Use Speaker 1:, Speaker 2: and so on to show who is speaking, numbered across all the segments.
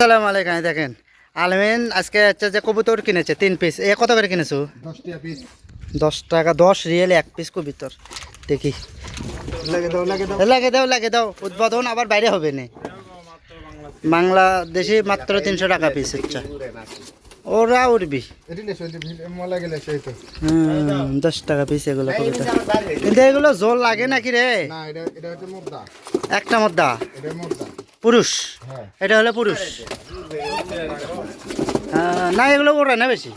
Speaker 1: আসসালামু আলাইকুম। দেখেন আলমিন আজকে হচ্ছে যে কবুতর কিনেছে 3 পিস। এ কত করে কিনেছো?
Speaker 2: 10 টাকা পিস।
Speaker 1: 10 টাকা 10 রিয়েল 1 পিস কবুতর। দেখি লাগে দাও উদ্বোধন আবার বাইরে হবে না। বাংলাদেশি মাত্র 300 টাকা পিস হচ্ছে। ওরা উড়বি 10 টাকা পিস এগুলো কবুতর। কিন্তু এগুলো জোল লাগে নাকি রে?
Speaker 2: না, এটা হচ্ছে মুদ্রা।
Speaker 1: একটা মদ্দা
Speaker 2: এটা মুদ্রা।
Speaker 1: পুরুষ।
Speaker 2: হ্যাঁ।
Speaker 1: এটা হলো পুরুষ। না এগুলো ওরা না বেশি।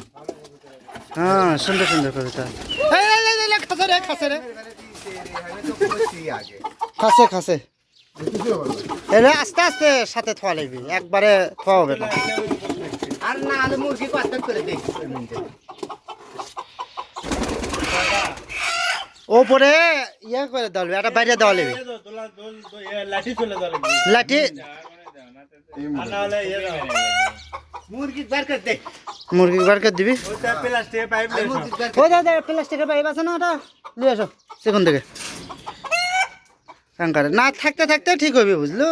Speaker 1: হ্যাঁ সুন্দর সুন্দর কবিতা। খাসে খাসে এটা আস্তে আস্তে সাথে থোয়া লাগবি, একবারে থোয়া হবে না।
Speaker 2: আর না হলে মুরগি কত করে দেই?
Speaker 1: ওপরে ইয়ে করে দেওয়া লাগবে, একটা বাইরে দেওয়া লাগবে লাঠি।
Speaker 2: মুরগি বার করে দে।
Speaker 1: মুরগি বার করে দিবি।
Speaker 2: প্লাস্টিকের পাইপ
Speaker 1: ও দাদা প্লাস্টিকের পাইপ আছে না, ওটা নিয়ে আসো সেখান থেকে। কাঙ্কারে না থাকতে থাকতে ঠিক হবে বুঝলো,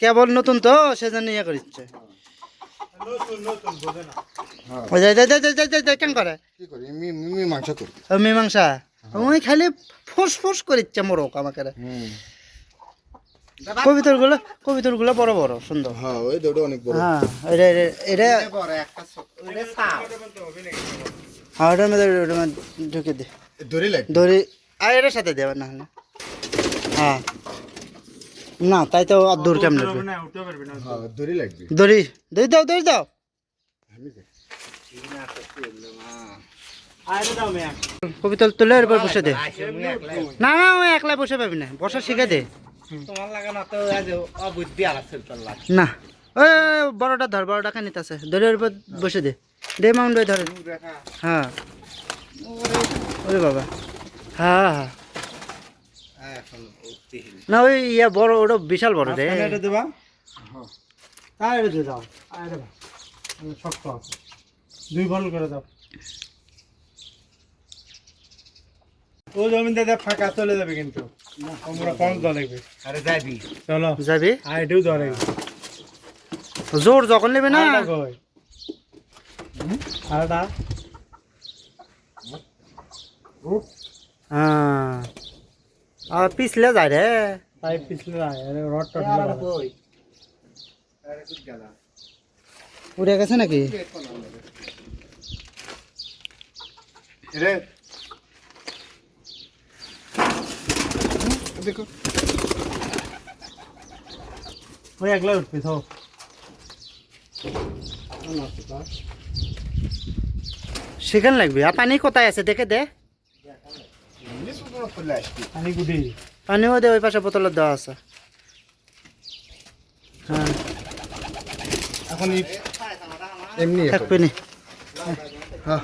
Speaker 1: কেবল নতুন তো সেজন্য ইয়ে করিচ্ছে। কেন করে
Speaker 2: কি করি? মি মাংস করি।
Speaker 1: মীমাংসা ওই খালি ফোস ফোস করিচ্ছে মোরক আমাকে। কবিতর গুলো বড় বড় সুন্দর।
Speaker 2: হ্যাঁ, ওই দুটো অনেক বড়।
Speaker 1: হ্যাঁ এটা এটা
Speaker 2: বড় একটা ওটা সাপ।
Speaker 1: হ্যাঁ ওটার মধ্যে ঢুকে দে
Speaker 2: দড়ি লাগে।
Speaker 1: দড়ি আর এটার সাথে দেবে না হলে। হ্যাঁ না তাই তো আর দূর কেমন লাগবে।
Speaker 2: হ্যাঁ, দড়ি লাগবে।
Speaker 1: দড়ি দড়ি দাও দড়ি দাও। কবিতর তুলে এরপর বসে দে। না না ওই একলা বসে পাবি না, বসা শিখে দে।
Speaker 2: তোমার লাগা না তো অবুদ্ধি আলাদা তোর লাগে।
Speaker 1: না ওই বড়টা ধর, বড়টা খানিত আছে দড়ির উপর বসে দে। দে মাউন্ট ধরে। হ্যাঁ ওরে বাবা। হ্যাঁ হ্যাঁ না ওই ইয়া বড়, ওটা বিশাল বড় রে।
Speaker 2: দেবা?
Speaker 3: হ্যাঁ এটা দিয়ে দাও। আরে ভাই শক্ত আছে, 2 বল করে দাও। ও জমিতে ফাঁকা চলে যাবে কিন্তু আমরা কম দল লাগবে।
Speaker 2: আরে যাবি।
Speaker 3: চলো
Speaker 1: যাবি
Speaker 3: আর এটাও ধরে
Speaker 1: জোর যখন নেবে না।
Speaker 3: আরেকটা
Speaker 1: হ্যাঁ আর পিছলে যায় রে।
Speaker 3: পাইপ পিছলে রডটা
Speaker 1: উড়ে গেছে নাকি?
Speaker 2: রে দেখো
Speaker 3: ওই একলা উঠবে তো।
Speaker 1: সেখানে লাগবে। আর পানি কোথায় আছে দেখে দে।
Speaker 3: পানি গুডি
Speaker 1: পানিও দে, ওই পাশে বোতলের দেওয়া আছে। হ্যাঁ
Speaker 2: এখন এমনি
Speaker 1: থাকবে নি।
Speaker 2: হ্যাঁ